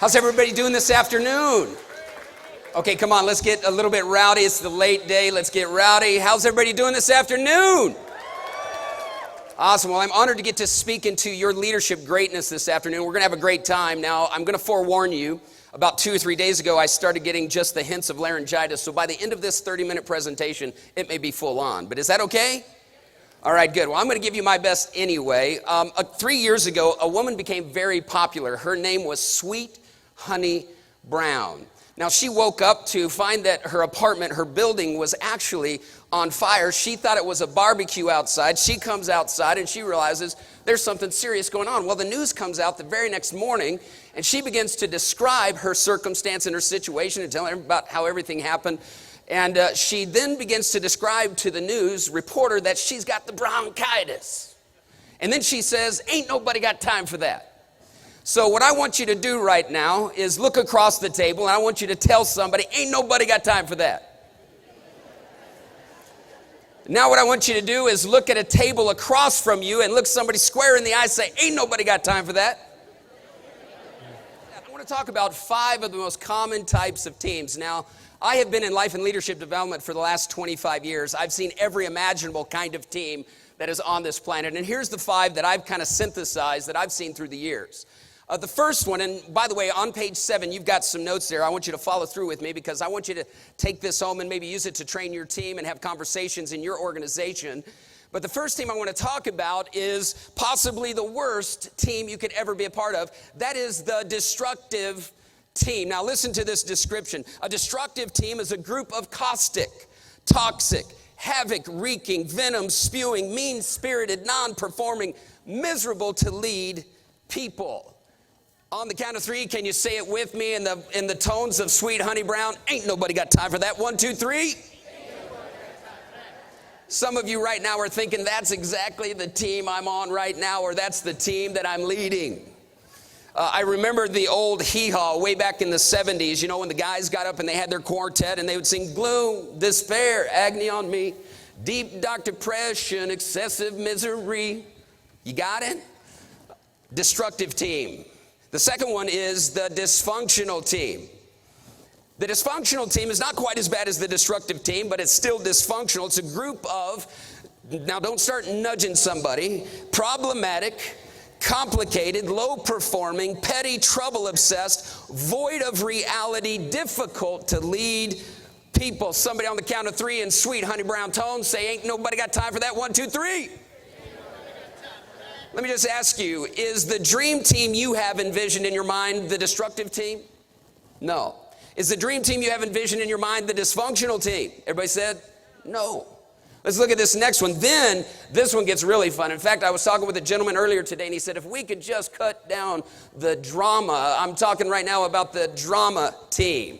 How's everybody doing this afternoon? Okay, come on, let's get a little bit rowdy. It's the late day. Let's get rowdy. How's everybody doing this afternoon? Awesome. Well, I'm honored to get to speak into your leadership greatness this afternoon. We're going to have a great time. Now, I'm going to forewarn you. About 2 or 3 days ago, I started getting just the hints of laryngitis. So by the end of this 30-minute presentation, it may be full on. But is that okay? All right, good. Well, I'm going to give you my best anyway. 3 years ago, a woman became very popular. Her name was Sweet Honey Brown. Now, she woke up to find that her apartment, her building, was actually on fire. She thought it was a barbecue outside. She comes outside and she realizes there's something serious going on. Well, the news comes out the very next morning, and she begins to describe her circumstance and her situation and tell her about how everything happened. And she then begins to describe to the news reporter that she's got the bronchitis. And then she says, ain't nobody got time for that. So what I want you to do right now is look across the table, and I want you to tell somebody, ain't nobody got time for that. Now what I want you to do is look at a table across from you and look somebody square in the eye and say, ain't nobody got time for that. I want to talk about 5 of the most common types of teams. Now, I have been in life and leadership development for the last 25 years. I've seen every imaginable kind of team that is on this planet. And here's the 5 that I've kind of synthesized that I've seen through the years. The first one, and by the way, on page 7, you've got some notes there. I want you to follow through with me because I want you to take this home and maybe use it to train your team and have conversations in your organization. But the first team I want to talk about is possibly the worst team you could ever be a part of. That is the destructive team. Now listen to this description. A destructive team is a group of caustic, toxic, havoc-wreaking, venom-spewing, mean-spirited, non-performing, miserable to lead people. On the count of 3, can you say it with me in the tones of Sweet Honey Brown? Ain't nobody got time for that. 1, 2, 3. Some of you right now are thinking that's exactly the team I'm on right now, or that's the team that I'm leading. I remember the old hee-haw way back in the 70s, you know, when the guys got up and they had their quartet and they would sing gloom, despair, agony on me, deep dark depression, excessive misery. You got it? Destructive team. The second one is the dysfunctional team. The dysfunctional team is not quite as bad as the destructive team, but it's still dysfunctional. It's a group of, now don't start nudging somebody, problematic, complicated, low-performing, petty, trouble-obsessed, void of reality, difficult to lead people. Somebody on the count of 3 in Sweet Honey Brown tones say, ain't nobody got time for that. 1, 2, 3. Let me just ask you, is the dream team you have envisioned in your mind the destructive team? No. Is the dream team you have envisioned in your mind the dysfunctional team? Everybody said no. Let's look at this next one. Then this one gets really fun. In fact, I was talking with a gentleman earlier today, and he said, if we could just cut down the drama. I'm talking right now about the drama team.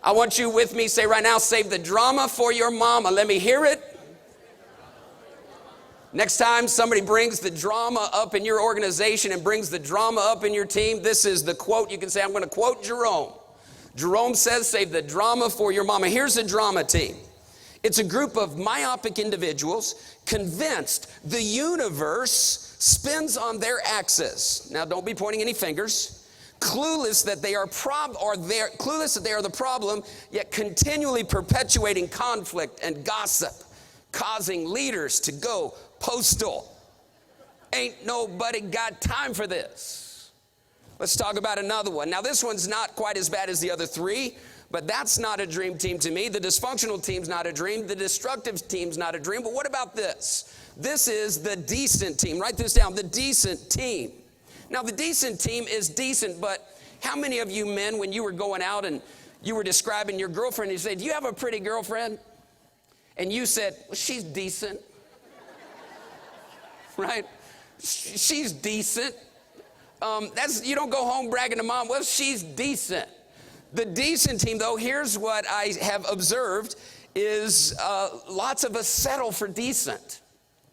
I want you with me, say right now, save the drama for your mama. Let me hear it. Next time somebody brings the drama up in your organization and brings the drama up in your team, this is the quote. You can say, I'm going to quote Jerome. Jerome says, save the drama for your mama. Here's the drama team. It's a group of myopic individuals convinced the universe spins on their axis. Now, don't be pointing any fingers. Clueless that they are clueless that they are the problem, yet continually perpetuating conflict and gossip, causing leaders to go postal. Ain't nobody got time for this. Let's talk about another one. Now, this one's not quite as bad as the other 3, but that's not a dream team to me. The dysfunctional team's not a dream. The destructive team's not a dream. But what about this? This is the decent team. Write this down, the decent team. Now, the decent team is decent, but how many of you men, when you were going out and you were describing your girlfriend, you said, do you have a pretty girlfriend? And you said, well, she's decent. Right? She's decent. You don't go home bragging to mom, well, she's decent. The decent team, though, here's what I have observed is lots of us settle for decent.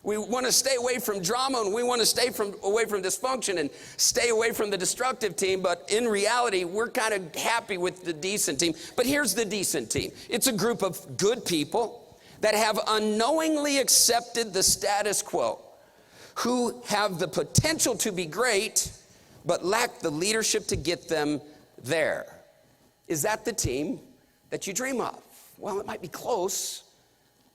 We want to stay away from drama, and we want to stay away from dysfunction and stay away from the destructive team. But in reality, we're kind of happy with the decent team. But here's the decent team. It's a group of good people that have unknowingly accepted the status quo, who have the potential to be great, but lack the leadership to get them there. Is that the team that you dream of? Well, it might be close,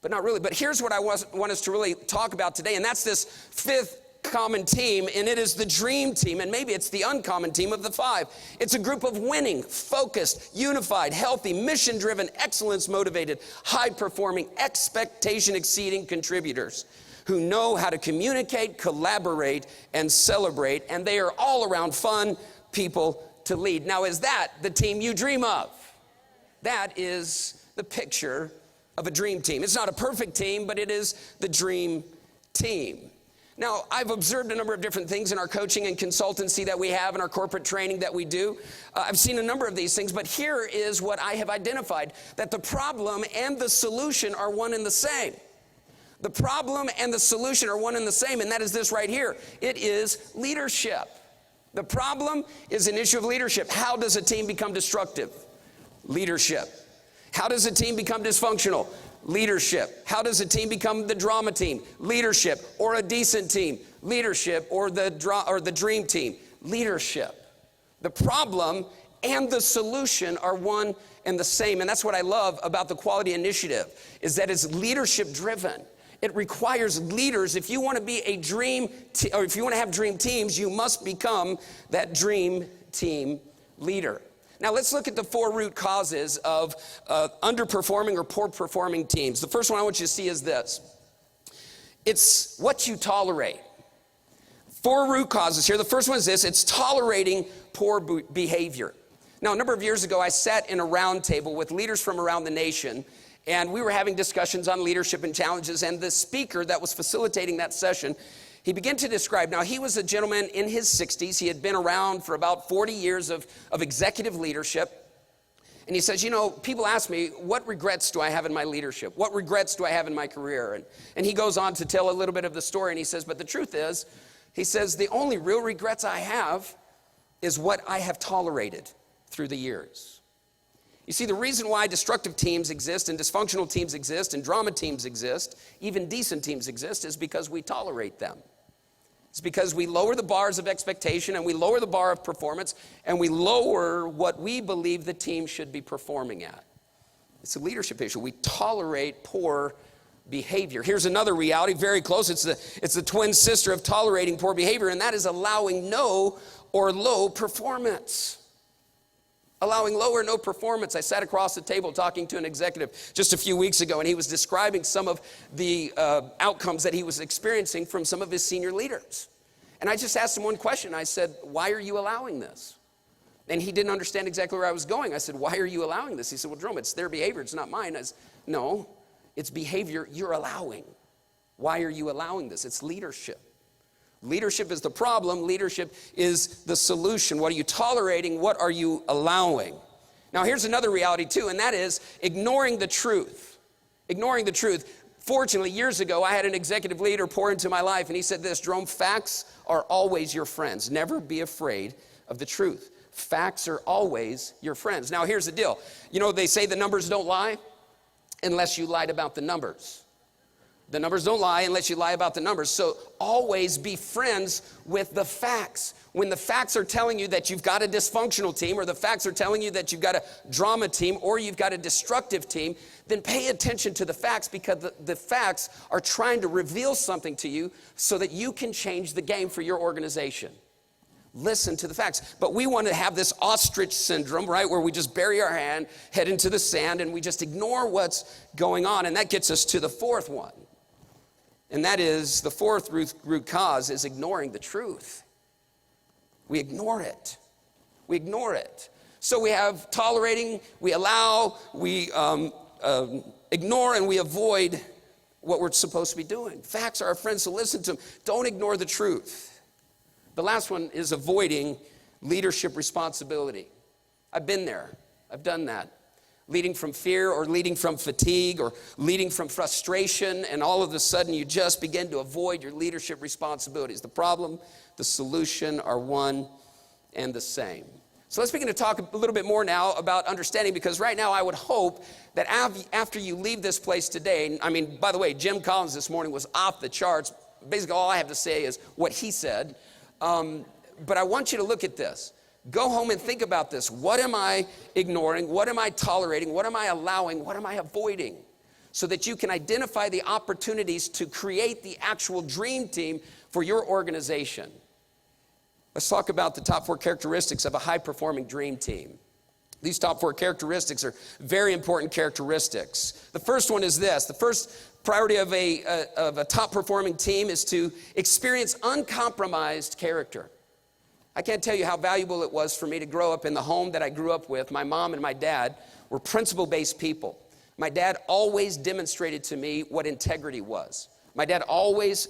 but not really. But here's what I want us to really talk about today, and that's this fifth common team, and it is the dream team, and maybe it's the uncommon team of the five. It's a group of winning, focused, unified, healthy, mission-driven, excellence-motivated, high-performing, expectation-exceeding contributors who know how to communicate, collaborate, and celebrate, and they are all around fun people to lead. Now, is that the team you dream of? That is the picture of a dream team. It's not a perfect team, but it is the dream team. Now, I've observed a number of different things in our coaching and consultancy that we have, in our corporate training that we do. I've seen a number of these things, but here is what I have identified, that the problem and the solution are one and the same. The problem and the solution are one and the same, and that is this right here. It is leadership. The problem is an issue of leadership. How does a team become destructive? Leadership. How does a team become dysfunctional? Leadership. How does a team become the drama team? Leadership. Or a decent team? Leadership. Or the dream team? Leadership. The problem and the solution are one and the same, and that's what I love about the Quality Initiative, is that it's leadership driven. It requires leaders. If you want to be a dream, or if you want to have dream teams, you must become that dream team leader. Now let's look at the 4 root causes of underperforming or poor performing teams. The first one I want you to see is this. It's what you tolerate. 4 root causes here. The first one is this. It's tolerating poor behavior. Now, a number of years ago, I sat in a round table with leaders from around the nation, and we were having discussions on leadership and challenges, and the speaker that was facilitating that session, he began to describe, now he was a gentleman in his 60s. He had been around for about 40 years of executive leadership. And he says, you know, people ask me, what regrets do I have in my leadership? What regrets do I have in my career? And he goes on to tell a little bit of the story, and he says, but the truth is, he says, the only real regrets I have is what I have tolerated through the years. You see, the reason why destructive teams exist and dysfunctional teams exist and drama teams exist, even decent teams exist, is because we tolerate them. It's because we lower the bars of expectation and we lower the bar of performance and we lower what we believe the team should be performing at. It's a leadership issue. We tolerate poor behavior. Here's another reality, very close. It's the twin sister of tolerating poor behavior, and that is allowing no or low performance. Allowing low or no performance. I sat across the table talking to an executive just a few weeks ago, and he was describing some of the outcomes that he was experiencing from some of his senior leaders. And I just asked him one question. I said, why are you allowing this? And he didn't understand exactly where I was going. I said, why are you allowing this? He said, well, Jerome, it's their behavior. It's not mine. I said, no, it's behavior you're allowing. Why are you allowing this? It's leadership. Leadership is the problem. Leadership is the solution. What are you tolerating? What are you allowing? Now, here's another reality, too, and that is ignoring the truth. Ignoring the truth. Fortunately, years ago, I had an executive leader pour into my life, and he said this, Jerome, facts are always your friends. Never be afraid of the truth. Facts are always your friends. Now, here's the deal. You know, they say the numbers don't lie unless you lied about the numbers. The numbers don't lie unless you lie about the numbers. So always be friends with the facts. When the facts are telling you that you've got a dysfunctional team, or the facts are telling you that you've got a drama team, or you've got a destructive team, then pay attention to the facts, because the facts are trying to reveal something to you so that you can change the game for your organization. Listen to the facts. But we want to have this ostrich syndrome, right, where we just bury our head into the sand and we just ignore what's going on. And that gets us to the fourth one. And that is, the fourth root cause is ignoring the truth. We ignore it. We ignore it. So we have tolerating, we allow, we ignore, and we avoid what we're supposed to be doing. Facts are our friends, so listen to them. Don't ignore the truth. The last one is avoiding leadership responsibility. I've been there. I've done that. Leading from fear, or leading from fatigue, or leading from frustration, and all of a sudden you just begin to avoid your leadership responsibilities. The problem, the solution are one and the same. So let's begin to talk a little bit more now about understanding, because right now I would hope that after you leave this place today, I mean, by the way, Jim Collins this morning was off the charts. Basically all I have to say is what he said. But I want you to look at this. Go home and think about this. What am I ignoring? What am I tolerating? What am I allowing? What am I avoiding? So that you can identify the opportunities to create the actual dream team for your organization. Let's talk about the top 4 characteristics of a high-performing dream team. These top 4 characteristics are very important characteristics. The first one is this. The first priority of a top-performing team is to experience uncompromised character. I can't tell you how valuable it was for me to grow up in the home that I grew up with. My mom and my dad were principle-based people. My dad always demonstrated to me what integrity was. My dad always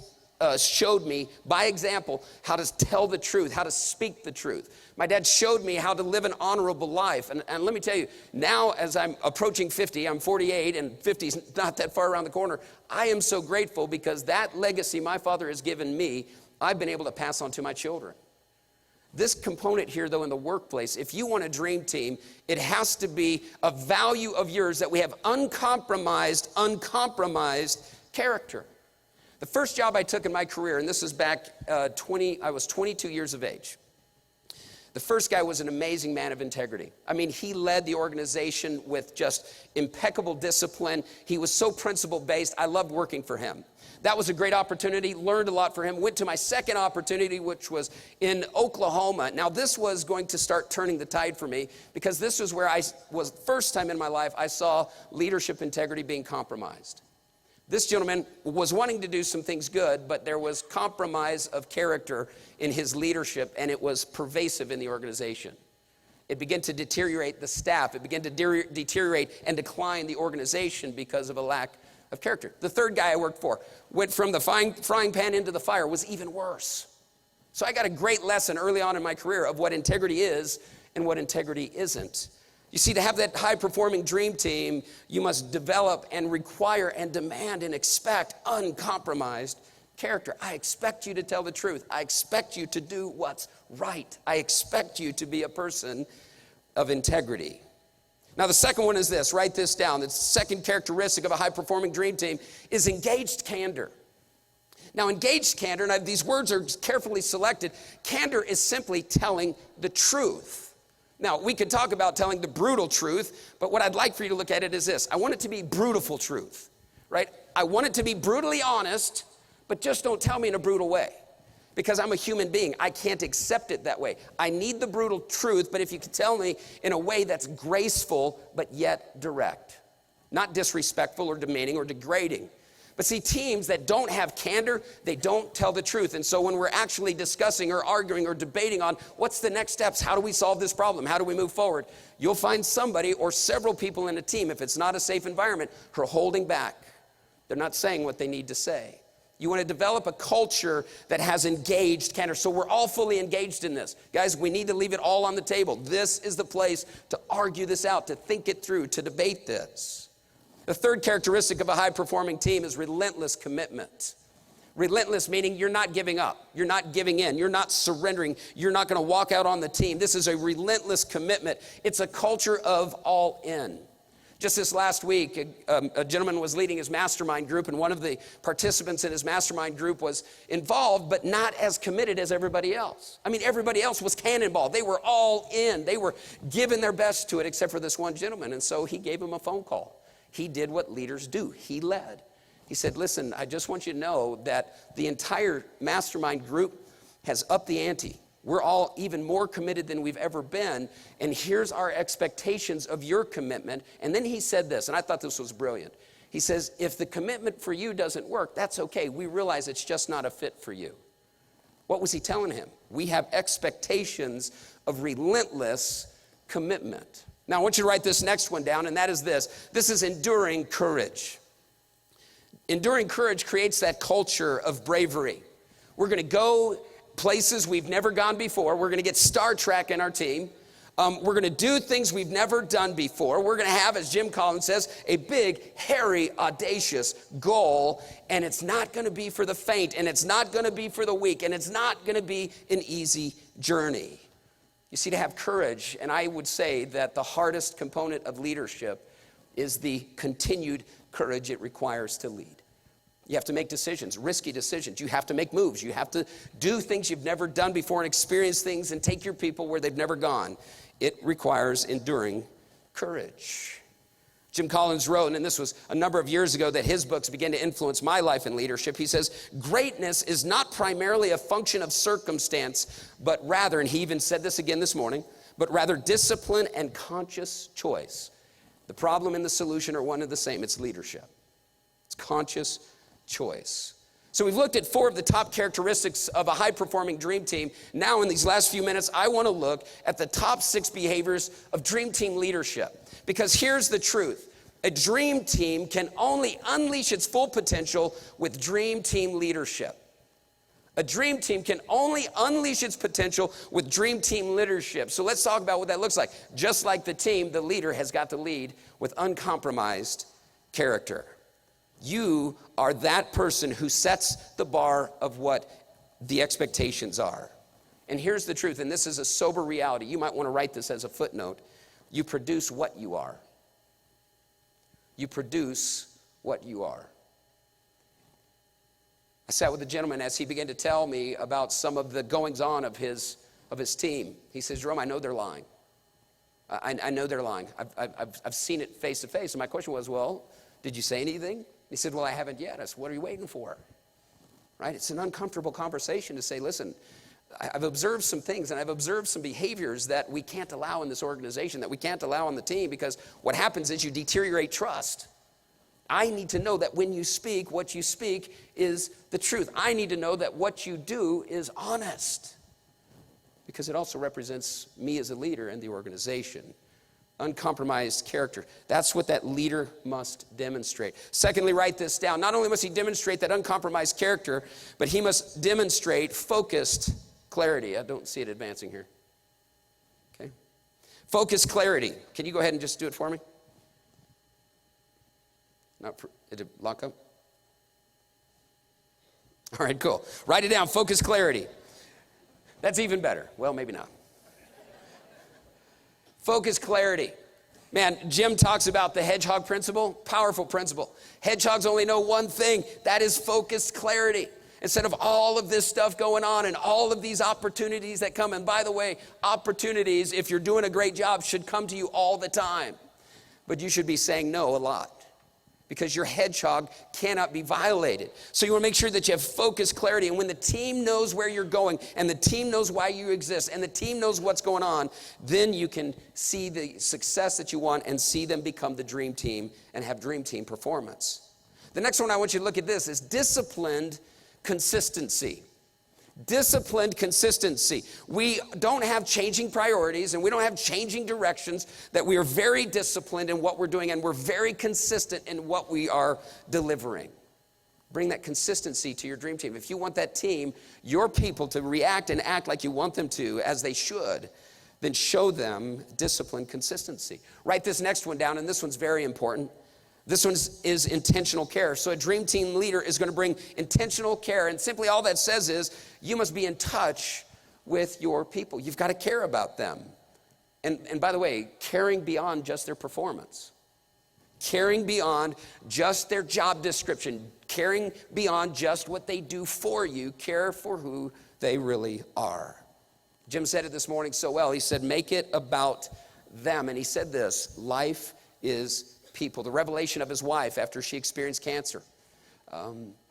showed me by example how to tell the truth, how to speak the truth. My dad showed me how to live an honorable life. And let me tell you, now as I'm approaching 50, I'm 48 and 50 is not that far around the corner. I am so grateful because that legacy my father has given me, I've been able to pass on to my children. This component here, though, in the workplace, if you want a dream team, it has to be a value of yours that we have uncompromised character. The first job I took in my career, and this is back I was 22 years of age. The first guy was an amazing man of integrity. I mean, he led the organization with just impeccable discipline. He was so principle-based. I loved working for him. That was a great opportunity, learned a lot from him. Went to my second opportunity, which was in Oklahoma. Now, this was going to start turning the tide for me because this was where first time in my life I saw leadership integrity being compromised. This gentleman was wanting to do some things good, but there was compromise of character in his leadership, and it was pervasive in the organization. It began to deteriorate the staff. It began to deteriorate and decline the organization because of a lack of character. The third guy I worked for went from the frying pan into the fire, was even worse. So I got a great lesson early on in my career of what integrity is and what integrity isn't. You see, to have that high-performing dream team, you must develop and require and demand and expect uncompromised character. I expect you to tell the truth. I expect you to do what's right. I expect you to be a person of integrity. Now, the second one is this. Write this down. The second characteristic of a high-performing dream team is engaged candor. Now, engaged candor, and these words are carefully selected. Candor is simply telling the truth. Now, we could talk about telling the brutal truth, but what I'd like for you to look at it is this. I want it to be brutal truth, right? I want it to be brutally honest, but just don't tell me in a brutal way. Because I'm a human being. I can't accept it that way. I need the brutal truth, but if you can tell me in a way that's graceful, but yet direct. Not disrespectful or demeaning or degrading. But see, teams that don't have candor, they don't tell the truth. And so when we're actually discussing or arguing or debating on what's the next steps, how do we solve this problem, how do we move forward, you'll find somebody or several people in a team, if it's not a safe environment, who are holding back. They're not saying what they need to say. You want to develop a culture that has engaged candor. So we're all fully engaged in this. Guys, we need to leave it all on the table. This is the place to argue this out, to think it through, to debate this. The third characteristic of a high-performing team is relentless commitment. Relentless meaning you're not giving up. You're not giving in. You're not surrendering. You're not going to walk out on the team. This is a relentless commitment. It's a culture of all in. Just this last week, a gentleman was leading his mastermind group, and one of the participants in his mastermind group was involved, but not as committed as everybody else. I mean, everybody else was cannonball. They were all in. They were giving their best to it, except for this one gentleman, and so he gave him a phone call. He did what leaders do. He led. He said, listen, I just want you to know that the entire mastermind group has upped the ante. We're all even more committed than we've ever been, and here's our expectations of your commitment. And then he said this, and I thought this was brilliant. He says, if the commitment for you doesn't work, that's okay. We realize it's just not a fit for you. What was he telling him? We have expectations of relentless commitment. Now, I want you to write this next one down, and that is this. This is enduring courage. Enduring courage creates that culture of bravery. We're going to go places we've never gone before. We're going to get Star Trek in our team. We're going to do things we've never done before. We're going to have, as Jim Collins says, a big, hairy, audacious goal, and it's not going to be for the faint, and it's not going to be for the weak, and it's not going to be an easy journey. You see, to have courage, and I would say that the hardest component of leadership is the continued courage it requires to lead. You have to make decisions, risky decisions. You have to make moves. You have to do things you've never done before and experience things and take your people where they've never gone. It requires enduring courage. Jim Collins wrote, and this was a number of years ago that his books began to influence my life in leadership. He says, greatness is not primarily a function of circumstance, but rather, and he even said this again this morning, but rather discipline and conscious choice. The problem and the solution are one and the same. It's leadership. It's conscious choice. So we've looked at 4 of the top characteristics of a high-performing dream team. Now in these last few minutes, I want to look at the top 6 behaviors of dream team leadership. Because here's the truth. A dream team can only unleash its full potential with dream team leadership. A dream team can only unleash its potential with dream team leadership. So let's talk about what that looks like. Just like the team, the leader has got to lead with uncompromised character. You are that person who sets the bar of what the expectations are. And here's the truth, and this is a sober reality. You might want to write this as a footnote. You produce what you are. You produce what you are. I sat with a gentleman as he began to tell me about some of the goings-on of his team. He says, Jerome, I know they're lying. I know they're lying. I've seen it face to face. And my question was, well, did you say anything? He said, well, I haven't yet. I said, what are you waiting for? Right? It's an uncomfortable conversation to say, listen, I've observed some things and I've observed some behaviors that we can't allow in this organization, that we can't allow on the team, because what happens is you deteriorate trust. I need to know that when you speak, what you speak is the truth. I need to know that what you do is honest, because it also represents me as a leader in the organization. Uncompromised character. That's what that leader must demonstrate. Secondly, write this down. Not only must he demonstrate that uncompromised character, but he must demonstrate focused clarity. I don't see it advancing here. Okay. Focused clarity. Can you go ahead and just do it for me? Did it lock up? All right, cool. Write it down. Focused clarity. That's even better. Well, maybe not. Focus clarity. Man, Jim talks about the hedgehog principle, powerful principle. Hedgehogs only know one thing, that is focused clarity. Instead of all of this stuff going on and all of these opportunities that come. And by the way, opportunities, if you're doing a great job, should come to you all the time. But you should be saying no a lot, because your hedgehog cannot be violated. So you want to make sure that you have focused clarity. And when the team knows where you're going, and the team knows why you exist, and the team knows what's going on, then you can see the success that you want and see them become the dream team and have dream team performance. The next one I want you to look at this is disciplined consistency. Disciplined consistency. We don't have changing priorities and we don't have changing directions, that we are very disciplined in what we're doing and we're very consistent in what we are delivering. Bring that consistency to your dream team. If you want that team, your people, to react and act like you want them to, as they should, then show them disciplined consistency. Write this next one down, and this one's very important. This one is intentional care. So a dream team leader is going to bring intentional care. And simply all that says is you must be in touch with your people. You've got to care about them. And by the way, caring beyond just their performance. Caring beyond just their job description. Caring beyond just what they do for you. Care for who they really are. Jim said it this morning so well. He said, make it about them. And he said this, life is people. The revelation of his wife after she experienced cancer.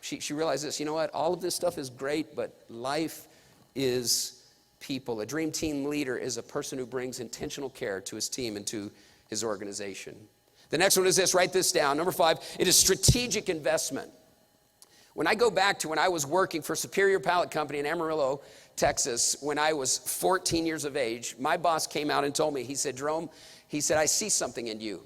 She realized this, you know what, all of this stuff is great, but life is people. A dream team leader is a person who brings intentional care to his team and to his organization. The next one is this, write this down. Number 5, it is strategic investment. When I go back to when I was working for Superior Pallet Company in Amarillo, Texas, when I was 14 years of age, my boss came out and told me, he said, Jerome, he said, I see something in you.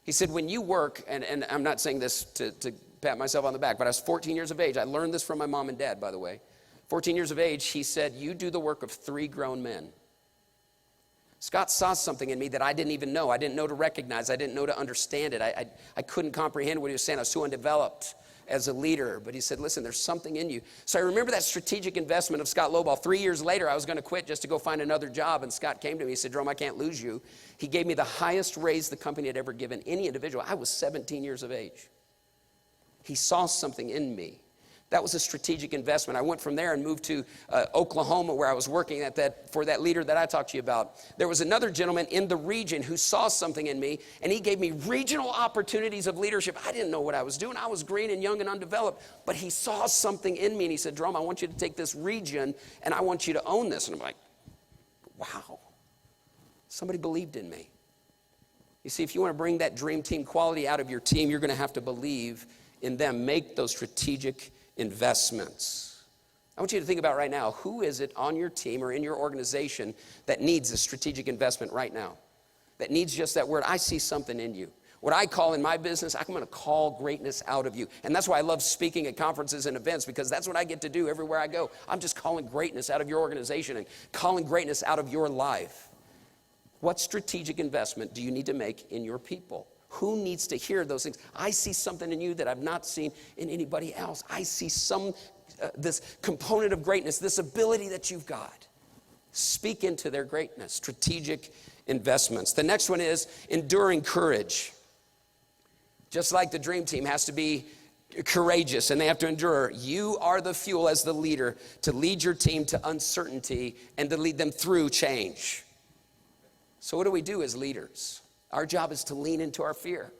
He said, when you work, and I'm not saying this to pat myself on the back, but I was 14 years of age. I learned this from my mom and dad, by the way. 14 years of age, he said, you do the work of 3 grown men. Scott saw something in me that I didn't even know. I didn't know to recognize. I didn't know to understand it. I couldn't comprehend what he was saying. I was too undeveloped as a leader. But he said, listen, there's something in you. So I remember that strategic investment of Scott Loball. 3 years later, I was going to quit just to go find another job. And Scott came to me. He said, Jerome, I can't lose you. He gave me the highest raise the company had ever given any individual. I was 17 years of age. He saw something in me. That was a strategic investment. I went from there and moved to Oklahoma, where I was working for that leader that I talked to you about. There was another gentleman in the region who saw something in me, and he gave me regional opportunities of leadership. I didn't know what I was doing. I was green and young and undeveloped, but he saw something in me, and he said, Jerome, I want you to take this region, and I want you to own this. And I'm like, wow, somebody believed in me. You see, if you want to bring that dream team quality out of your team, you're going to have to believe in them. Make those strategic investments. I want you to think about right now, who is it on your team or in your organization that needs a strategic investment right now? That needs just that word, I see something in you. What I call in my business, I'm going to call greatness out of you. And that's why I love speaking at conferences and events, because that's what I get to do everywhere I go. I'm just calling greatness out of your organization and calling greatness out of your life. What strategic investment do you need to make in your people? Who needs to hear those things? I see something in you that I've not seen in anybody else. I see this component of greatness, this ability that you've got. Speak into their greatness, strategic investments. The next one is enduring courage. Just like the dream team has to be courageous and they have to endure, you are the fuel as the leader to lead your team to uncertainty and to lead them through change. So what do we do as leaders? Our job is to lean into our fear.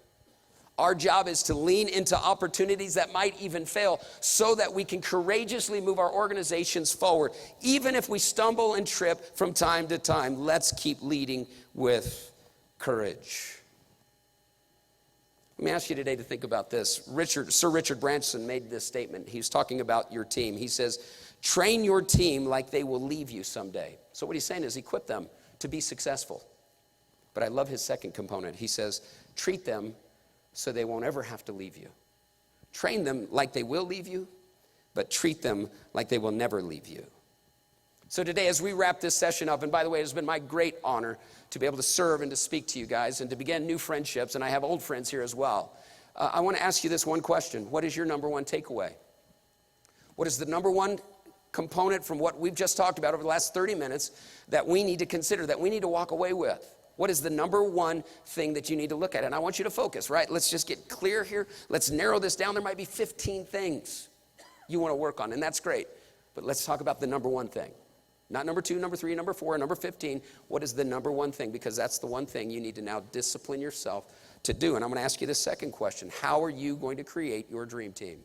Our job is to lean into opportunities that might even fail so that we can courageously move our organizations forward. Even if we stumble and trip from time to time, let's keep leading with courage. Let me ask you today to think about this. Sir Richard Branson made this statement. He was talking about your team. He says, train your team like they will leave you someday. So what he's saying is equip them to be successful. But I love his second component. He says, treat them so they won't ever have to leave you. Train them like they will leave you, but treat them like they will never leave you. So today, as we wrap this session up, and by the way, it has been my great honor to be able to serve and to speak to you guys and to begin new friendships, and I have old friends here as well. I want to ask you this one question. What is your number one takeaway? What is the number one component from what we've just talked about over the last 30 minutes that we need to consider, that we need to walk away with? What is the number one thing that you need to look at? And I want you to focus, right? Let's just get clear here. Let's narrow this down. There might be 15 things you want to work on, and that's great. But let's talk about the number one thing. Not number 2, number 3, number 4, number 15. What is the number one thing? Because that's the one thing you need to now discipline yourself to do. And I'm going to ask you the second question. How are you going to create your dream team?